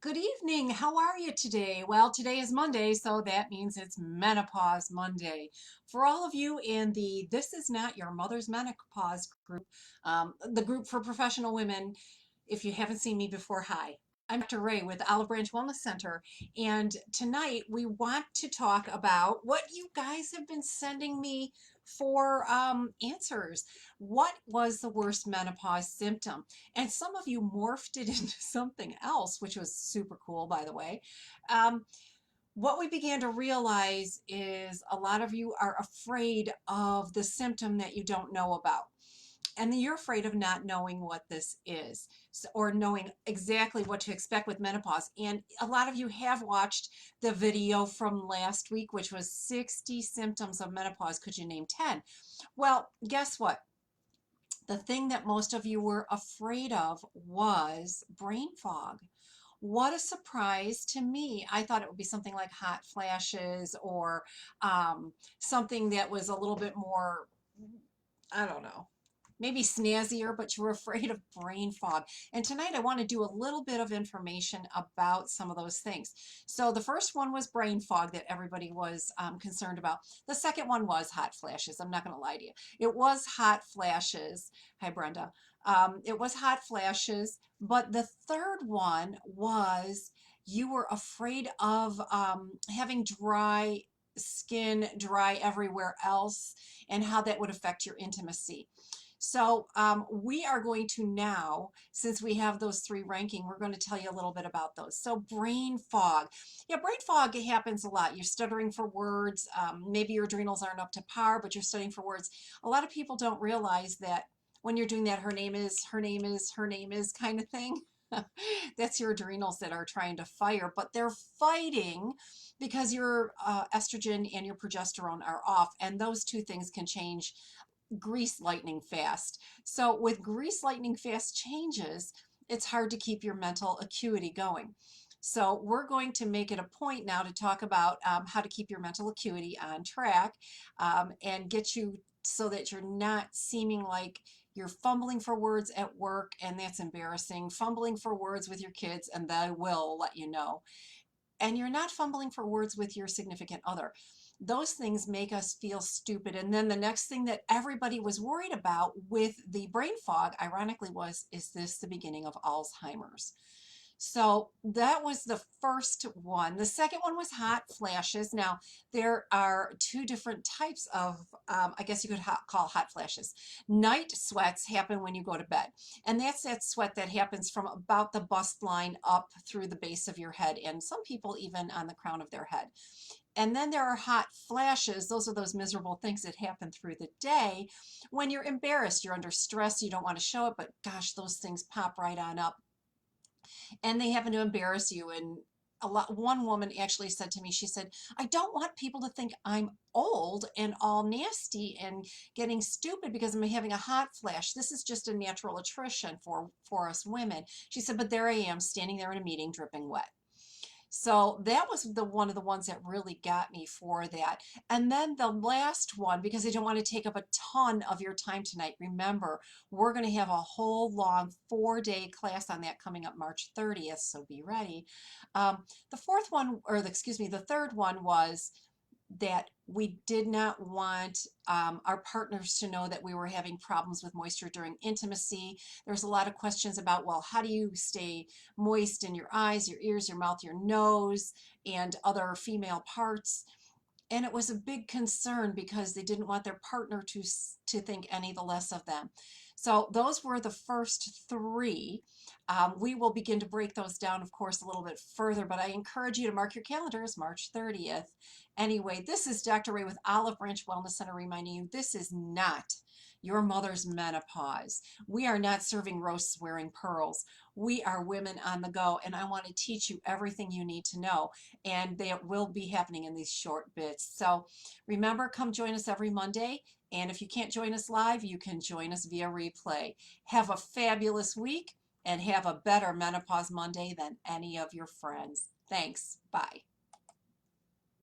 Good evening. How are you today? Well, today is Monday, so that means it's Menopause Monday. For all of you in the This Is Not Your Mother's Menopause group, the group for professional women, if you haven't seen me before, hi. I'm Dr. Ray with Olive Branch Wellness Center, and tonight we want to talk about what you guys have been sending me for answers. What was the worst menopause symptom? And some of you morphed it into something else, which was super cool, by the way. Um, what we began to realize is a lot of you are afraid of the symptom that you don't know about. And you're afraid of not knowing what this is, or knowing exactly what to expect with menopause. And a lot of you have watched the video from last week, which was 60 symptoms of menopause. Could you name 10? Well, guess what? The thing that most of you were afraid of was brain fog. What a surprise to me. I thought it would be something like hot flashes or something that was a little bit more, I don't know, maybe snazzier, but you were afraid of brain fog. And tonight I want to do a little bit of information about some of those things. So the first one was brain fog that everybody was concerned about. The second one was hot flashes. I'm not going to lie to you. It was hot flashes. Hi, Brenda. It was hot flashes. But the third one was you were afraid of having dry skin, dry everywhere else, and how that would affect your intimacy. So we are going to now, since we have those three ranking, we're going to tell you a little bit about those. So brain fog. Yeah, brain fog happens a lot. You're stuttering for words. Maybe your adrenals aren't up to par, but you're studying for words. A lot of people don't realize that when you're doing that her name is, her name is, her name is kind of thing. That's your adrenals that are trying to fire, but they're fighting because your estrogen and your progesterone are off, and those two things can change grease lightning fast. So with grease lightning fast changes, it's hard to keep your mental acuity going. So we're going to make it a point now to talk about how to keep your mental acuity on track and get you so that you're not seeming like you're fumbling for words at work, and that's embarrassing. Fumbling for words with your kids, and they will let you know. And you're not fumbling for words with your significant other. Those things make us feel stupid. And then the next thing that everybody was worried about with the brain fog, ironically, was, is this the beginning of Alzheimer's? So that was the first one. The second one was hot flashes. Now, there are two different types of, I guess you could call hot flashes. Night sweats happen when you go to bed. And that's that sweat that happens from about the bust line up through the base of your head, and some people even on the crown of their head. And then there are hot flashes. Those are those miserable things that happen through the day when you're embarrassed, you're under stress, you don't want to show it, but gosh, those things pop right on up and they happen to embarrass you. And one woman actually said to me, she said, I don't want people to think I'm old and all nasty and getting stupid because I'm having a hot flash. This is just a natural attrition for us women. She said, but there I am standing there in a meeting dripping wet. So that was the one of the ones that really got me for that. And then the last one, because I don't want to take up a ton of your time tonight, remember, we're going to have a whole long 4-day class on that coming up March 30th, so be ready. The fourth one, or excuse me, the third one was that we did not want our partners to know that we were having problems with moisture during intimacy. There's a lot of questions about, well, how do you stay moist in your eyes, your ears, your mouth, your nose, and other female parts? And it was a big concern because they didn't want their partner to think any the less of them. So those were the first three. We will begin to break those down, of course, a little bit further, but I encourage you to mark your calendars, March 30th. Anyway, this is Dr. Ray with Olive Branch Wellness Center reminding you this is not your mother's menopause. We are not serving roasts wearing pearls. We are women on the go, and I want to teach you everything you need to know, and they will be happening in these short bits. So remember, come join us every Monday, and if you can't join us live, you can join us via replay. Have a fabulous week, and have a better Menopause Monday than any of your friends. Thanks. Bye.